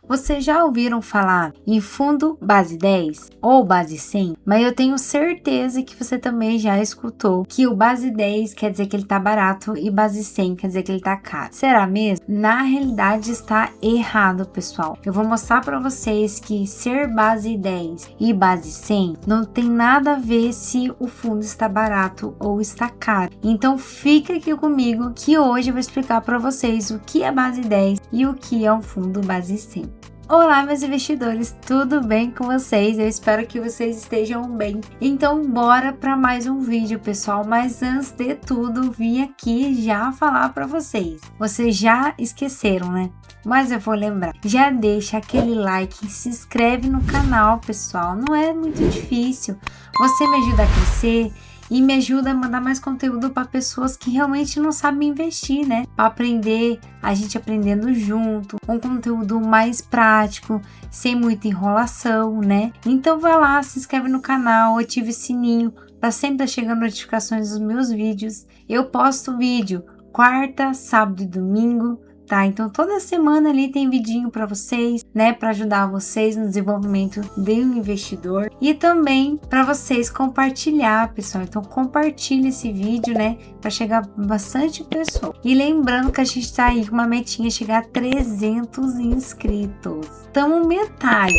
Vocês já ouviram falar em fundo base 10 ou base 100? Mas eu tenho certeza que você também já escutou que o base 10 quer dizer que ele tá barato e base 100 quer dizer que ele tá caro. Será mesmo? Na realidade está errado, pessoal. Eu vou mostrar para vocês que ser base 10 e base 100 não tem nada a ver se o fundo está barato ou está caro. Então fica aqui comigo que hoje eu vou explicar para vocês o que é base 10 e o que é um fundo base 100. Olá, meus investidores, tudo bem com vocês? Eu espero que vocês estejam bem. Então, bora para mais um vídeo, pessoal. Mas antes de tudo, vim aqui já falar para vocês. Vocês já esqueceram, né? Mas eu vou lembrar. Já deixa aquele like, se inscreve no canal, pessoal. Não é muito difícil. Você me ajuda a crescer e me ajuda a mandar mais conteúdo para pessoas que realmente não sabem investir, né? Para aprender, a gente aprendendo junto, um conteúdo mais prático, sem muita enrolação, né? Então vai lá, se inscreve no canal, ative o sininho para sempre estar chegando notificações dos meus vídeos. Eu posto vídeo quarta, sábado e domingo. Tá, então toda semana ali tem vidinho para vocês, né, para ajudar vocês no desenvolvimento de um investidor e também para vocês compartilhar, pessoal. Então compartilhe esse vídeo, né, para chegar bastante pessoa. E lembrando que a gente tá aí com uma metinha chegar a 300 inscritos. Estamos metade,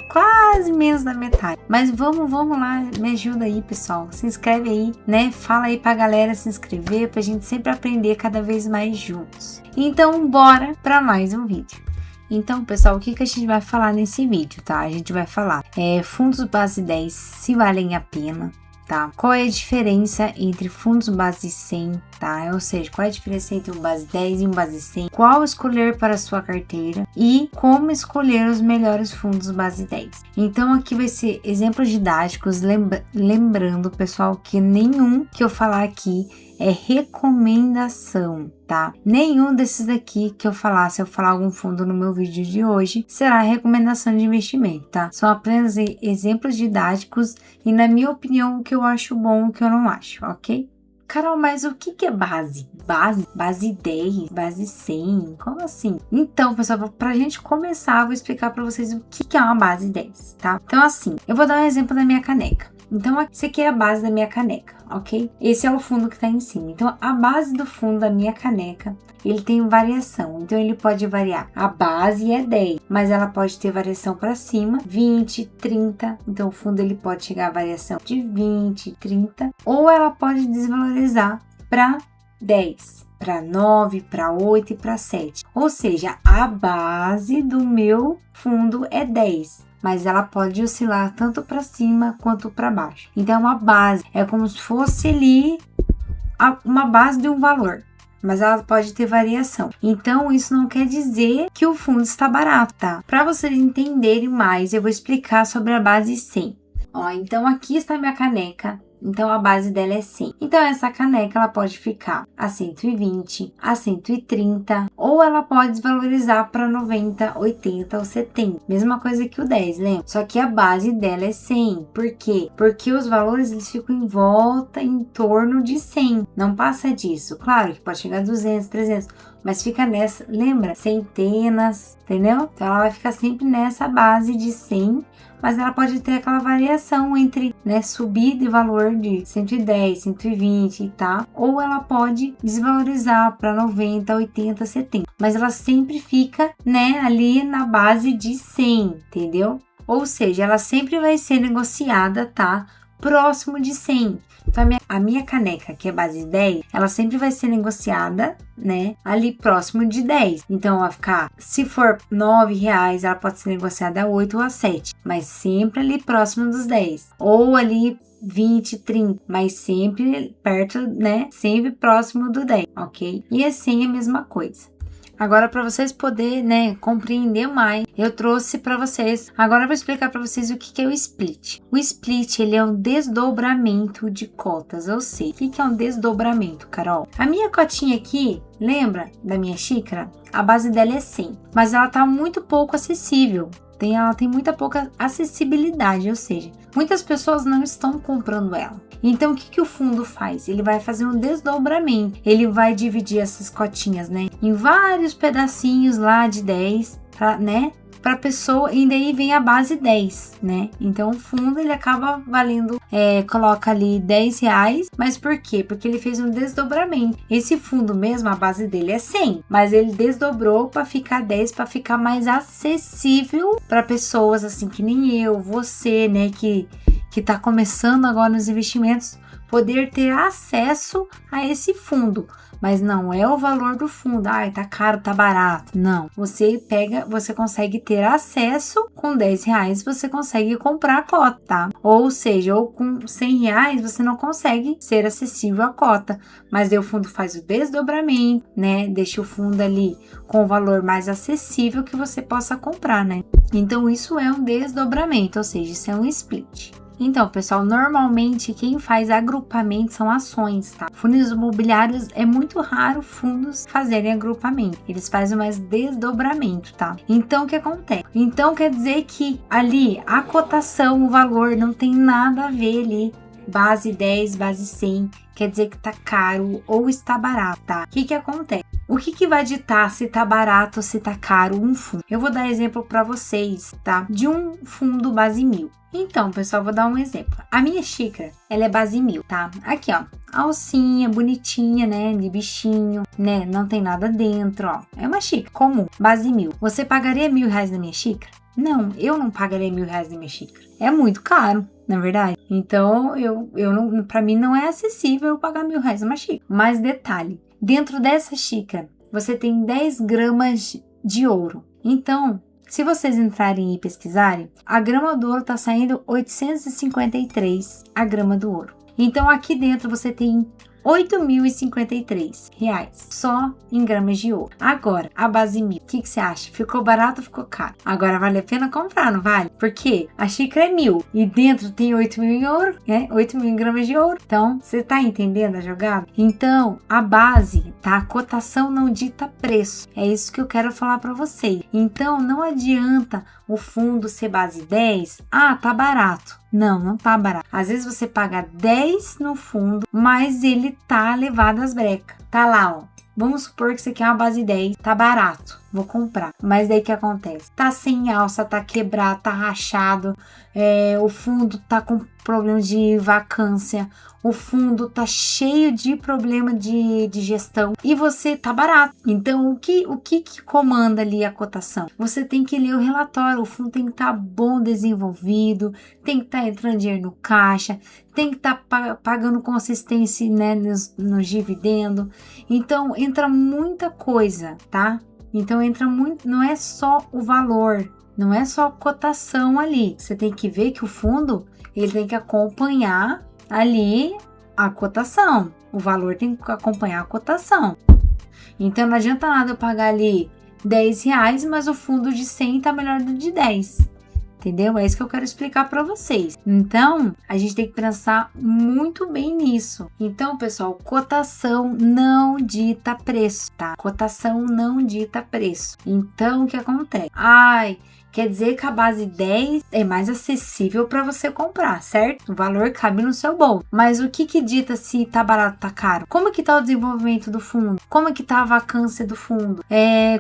quase menos da metade. Mas vamos lá, me ajuda aí, pessoal. Se inscreve aí, né? Fala aí pra galera se inscrever pra gente sempre aprender cada vez mais juntos. Então, bora para mais um vídeo. Então, pessoal, o que a gente vai falar nesse vídeo, tá? A gente vai falar fundos base 10 se valem a pena, tá? Qual é a diferença entre fundos base 100, tá? Ou seja, qual é a diferença entre um base 10 e um base 100? Qual escolher para a sua carteira e como escolher os melhores fundos base 10. Então, aqui vai ser exemplos didáticos, lembrando, pessoal, que nenhum que eu falar aqui é recomendação, tá? Nenhum desses daqui que eu falar, se eu falar algum fundo no meu vídeo de hoje, será recomendação de investimento, tá? São apenas exemplos didáticos e, na minha opinião, o que eu acho bom e o que eu não acho, ok? Carol, mas o que é base? Base 10? Base 100? Como assim? Então, pessoal, pra gente começar, eu vou explicar pra vocês o que é uma base 10, tá? Então, assim, eu vou dar um exemplo da minha caneca. Então, essa aqui é a base da minha caneca, ok? Esse é o fundo que está em cima. Então, a base do fundo da minha caneca, ele tem variação. Então, ele pode variar. A base é 10, mas ela pode ter variação para cima, 20, 30. Então, o fundo ele pode chegar a variação de 20, 30. Ou ela pode desvalorizar para 10. Para 9, para 8 e para 7. Ou seja, a base do meu fundo é 10. Mas ela pode oscilar tanto para cima quanto para baixo. Então, uma base é como se fosse ali uma base de um valor, mas ela pode ter variação. Então, isso não quer dizer que o fundo está barato, tá? Para vocês entenderem mais, eu vou explicar sobre a base 100. Ó, então aqui está a minha caneca. Então, a base dela é 100. Então, essa caneca, ela pode ficar a 120, a 130, ou ela pode desvalorizar para 90, 80 ou 70. Mesma coisa que o 10, lembra? Só que a base dela é 100. Por quê? Porque os valores, eles ficam em volta, em torno de 100. Não passa disso. Claro que pode chegar a 200, 300, mas fica nessa, lembra? Centenas, entendeu? Então, ela vai ficar sempre nessa base de 100, mas ela pode ter aquela variação entre, né, subir de valor de 110, 120, tá? Ou ela pode desvalorizar para 90, 80, 70. Mas ela sempre fica, né, ali na base de 100, entendeu? Ou seja, ela sempre vai ser negociada, tá? Próximo de 100. Então, a minha caneca, que é base 10, ela sempre vai ser negociada, né, ali próximo de 10. Então, vai ficar, se for R$9, ela pode ser negociada a 8 ou a 7, mas sempre ali próximo dos 10. Ou ali 20, 30, mas sempre perto, né, sempre próximo do 10, ok? E assim é a mesma coisa. Agora, para vocês poderem, né, compreender mais, eu trouxe para vocês. Agora eu vou explicar para vocês o que é o split. O split, ele é um desdobramento de cotas. Ou seja, o que é um desdobramento, Carol? A minha cotinha aqui, lembra da minha xícara? A base dela é 100, mas ela tá muito pouco acessível. Ela tem muita pouca acessibilidade, ou seja, muitas pessoas não estão comprando ela. Então, o que o fundo faz? Ele vai fazer um desdobramento. Ele vai dividir essas cotinhas, né, em vários pedacinhos lá de 10, pra, né, para pessoa, e daí vem a base 10, né? Então o fundo ele acaba valendo, coloca ali R$10, mas por quê? Porque ele fez um desdobramento. Esse fundo mesmo, a base dele é 100, mas ele desdobrou para ficar 10, para ficar mais acessível para pessoas assim que nem eu, você, né, que tá começando agora nos investimentos, poder ter acesso a esse fundo. Mas não é o valor do fundo, tá caro, tá barato. Não, você consegue ter acesso com R$10, você consegue comprar a cota, tá? Ou seja, ou com R$100 você não consegue ser acessível à cota. Mas aí o fundo faz o desdobramento, né? Deixa o fundo ali com o valor mais acessível que você possa comprar, né? Então isso é um desdobramento, ou seja, isso é um split. Então, pessoal, normalmente quem faz agrupamento são ações, tá? Fundos imobiliários é muito raro fundos fazerem agrupamento. Eles fazem mais desdobramento, tá? Então, o que acontece? Então, quer dizer que ali a cotação, o valor não tem nada a ver ali. Base 10, base 100, quer dizer que tá caro ou está barato, tá? O que acontece? O que vai ditar se tá barato ou se tá caro um fundo? Eu vou dar exemplo para vocês, tá? De um fundo base 1000. Então, pessoal, vou dar um exemplo. A minha xícara, ela é base 1000, tá? Aqui, ó, alcinha, bonitinha, né? De bichinho, né? Não tem nada dentro, ó. É uma xícara comum, base 1000. Você pagaria R$1.000 na minha xícara? Não, eu não pagaria R$1.000 na minha xícara. É muito caro, na verdade. Então, eu não, para mim não é acessível eu pagar R$1.000 numa xícara. Mas detalhe, dentro dessa xícara, você tem 10 gramas de ouro. Então, se vocês entrarem e pesquisarem, a grama do ouro está saindo 853 a grama do ouro. Então, aqui dentro você tem R$8.053 só em gramas de ouro. Agora, a base 1000, o que você acha? Ficou barato ou ficou caro? Agora vale a pena comprar, não vale? Porque a xícara é 1000 e dentro tem 8.000 em ouro, né? 8.000 gramas de ouro. Então, você tá entendendo a jogada? Então, a base, tá? A cotação não dita preço. É isso que eu quero falar para vocês. Então, não adianta o fundo ser base 10. Tá barato. Não tá barato. Às vezes você paga 10 no fundo, mas ele tá levado às brecas. Tá lá, ó. Vamos supor que você quer uma base 10, tá barato, vou comprar. Mas daí o que acontece? Tá sem alça, tá quebrado, tá rachado, o fundo tá com problema de vacância, o fundo tá cheio de problema de gestão e você tá barato. Então, o que comanda ali a cotação? Você tem que ler o relatório, o fundo tem que estar bom desenvolvido, tem que estar entrando dinheiro no caixa, tem que estar pagando consistência, né, nos dividendos. Então, entra muita coisa, tá? Então, entra muito, não é só o valor, não é só a cotação ali. Você tem que ver que o fundo, ele tem que acompanhar ali a cotação. O valor tem que acompanhar a cotação. Então, não adianta nada eu pagar ali R$10, mas o fundo de 100 tá melhor do de 10. Entendeu? É isso que eu quero explicar para vocês. Então, a gente tem que pensar muito bem nisso. Então, pessoal, cotação não dita preço, tá? Cotação não dita preço. Então, o que acontece? Quer dizer que a base 10 é mais acessível para você comprar, certo? O valor cabe no seu bolso. Mas o que dita se tá barato ou tá caro? Como que tá o desenvolvimento do fundo? Como que tá a vacância do fundo?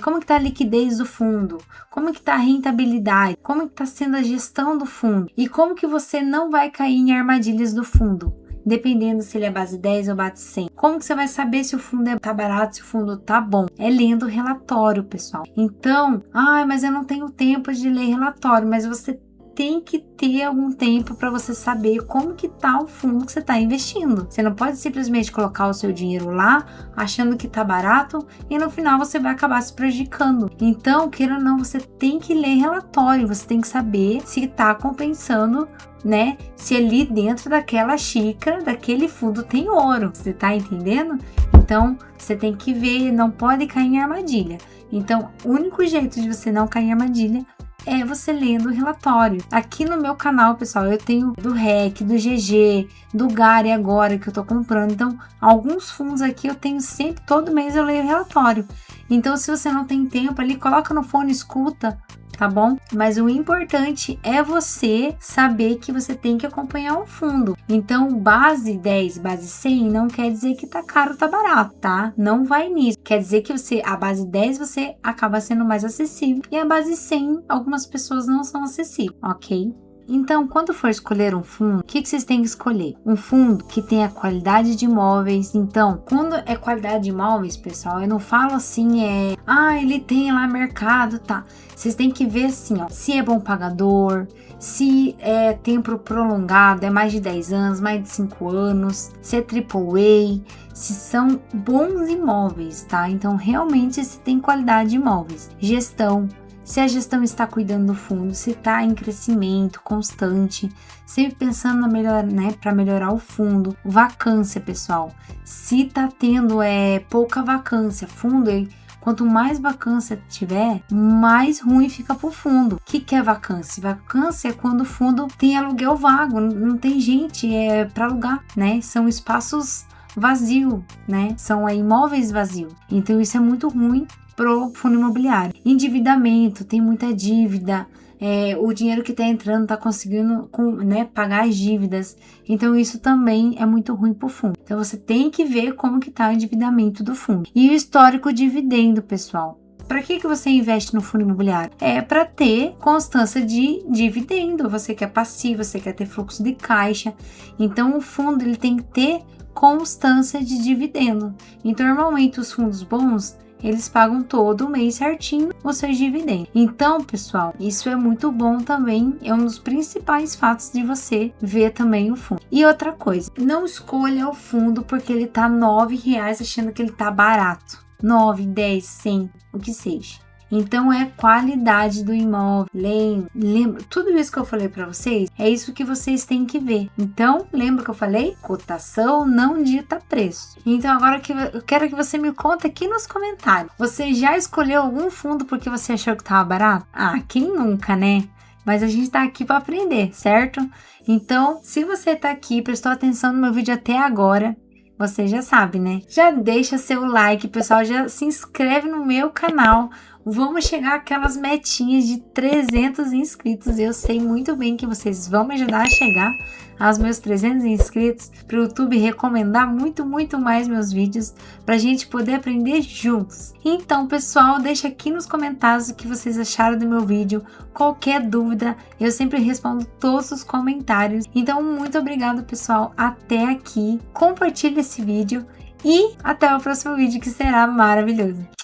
Como que tá a liquidez do fundo? Como que tá a rentabilidade? Como que tá sendo a gestão do fundo? E como que você não vai cair em armadilhas do fundo? Dependendo se ele é base 10 ou base 100. Como que você vai saber se o fundo tá barato, se o fundo tá bom? É lendo o relatório, pessoal. Então, mas eu não tenho tempo de ler relatório, mas você tem que ter algum tempo para você saber como que tá o fundo que você está investindo. Você não pode simplesmente colocar o seu dinheiro lá, achando que tá barato, e no final você vai acabar se prejudicando. Então, queira ou não, você tem que ler relatório, você tem que saber se tá compensando, né? Se ali dentro daquela xícara, daquele fundo tem ouro. Você tá entendendo? Então, você tem que ver, não pode cair em armadilha. Então, o único jeito de você não cair em armadilha é você lendo o relatório. Aqui no meu canal, pessoal, eu tenho do REC, do GG, do Gari agora que eu tô comprando. Então, alguns fundos aqui eu tenho sempre, todo mês eu leio o relatório. Então, se você não tem tempo ali, coloca no fone, escuta, tá bom? Mas o importante é você saber que você tem que acompanhar o fundo. Então, base 10, base 100 não quer dizer que tá caro, tá barato, tá? Não vai nisso. Quer dizer que a base 10 você acaba sendo mais acessível e a base 100 algumas pessoas não são acessíveis, ok? Então, quando for escolher um fundo, o que vocês têm que escolher? Um fundo que tenha qualidade de imóveis. Então, quando é qualidade de imóveis, pessoal, eu não falo assim, ele tem lá mercado, tá? Vocês têm que ver assim, ó, se é bom pagador, se é tempo prolongado, é mais de 10 anos, mais de 5 anos, se é AAA, se são bons imóveis, tá? Então, realmente, se tem qualidade de imóveis. Gestão. Se a gestão está cuidando do fundo, se está em crescimento constante, sempre pensando para melhorar o fundo. Vacância, pessoal. Se está tendo pouca vacância, fundo, quanto mais vacância tiver, mais ruim fica para o fundo. O que é vacância? Vacância é quando o fundo tem aluguel vago, não tem gente para alugar, né? São espaços vazios, né? São imóveis vazios. Então isso é muito ruim pro fundo imobiliário. Endividamento, tem muita dívida, o dinheiro que está entrando está conseguindo pagar as dívidas, então isso também é muito ruim pro fundo. Então você tem que ver como que tá o endividamento do fundo. E o histórico dividendo, pessoal. Para que você investe no fundo imobiliário? É para ter constância de dividendo. Você quer passivo, você quer ter fluxo de caixa. Então o fundo ele tem que ter constância de dividendo. Então normalmente os fundos bons eles pagam todo mês certinho os seus dividendos. Então, pessoal, isso é muito bom também. É um dos principais fatos de você ver também o fundo. E outra coisa, não escolha o fundo porque ele tá R$9 achando que ele tá barato. 9, 10, 100, o que seja. Então é qualidade do imóvel. Lembra, tudo isso que eu falei para vocês, é isso que vocês têm que ver. Então, lembra que eu falei? Cotação não dita preço. Então agora eu quero que você me conte aqui nos comentários. Você já escolheu algum fundo porque você achou que tava barato? Ah, quem nunca, né? Mas a gente tá aqui para aprender, certo? Então, se você tá aqui, prestou atenção no meu vídeo até agora, você já sabe, né? Já deixa seu like, pessoal, já se inscreve no meu canal. Vamos chegar àquelas metinhas de 300 inscritos. Eu sei muito bem que vocês vão me ajudar a chegar aos meus 300 inscritos para o YouTube recomendar muito mais meus vídeos para a gente poder aprender juntos. Então, pessoal, deixa aqui nos comentários o que vocês acharam do meu vídeo. Qualquer dúvida, eu sempre respondo todos os comentários. Então, muito obrigada, pessoal, até aqui. Compartilhe esse vídeo e até o próximo vídeo que será maravilhoso.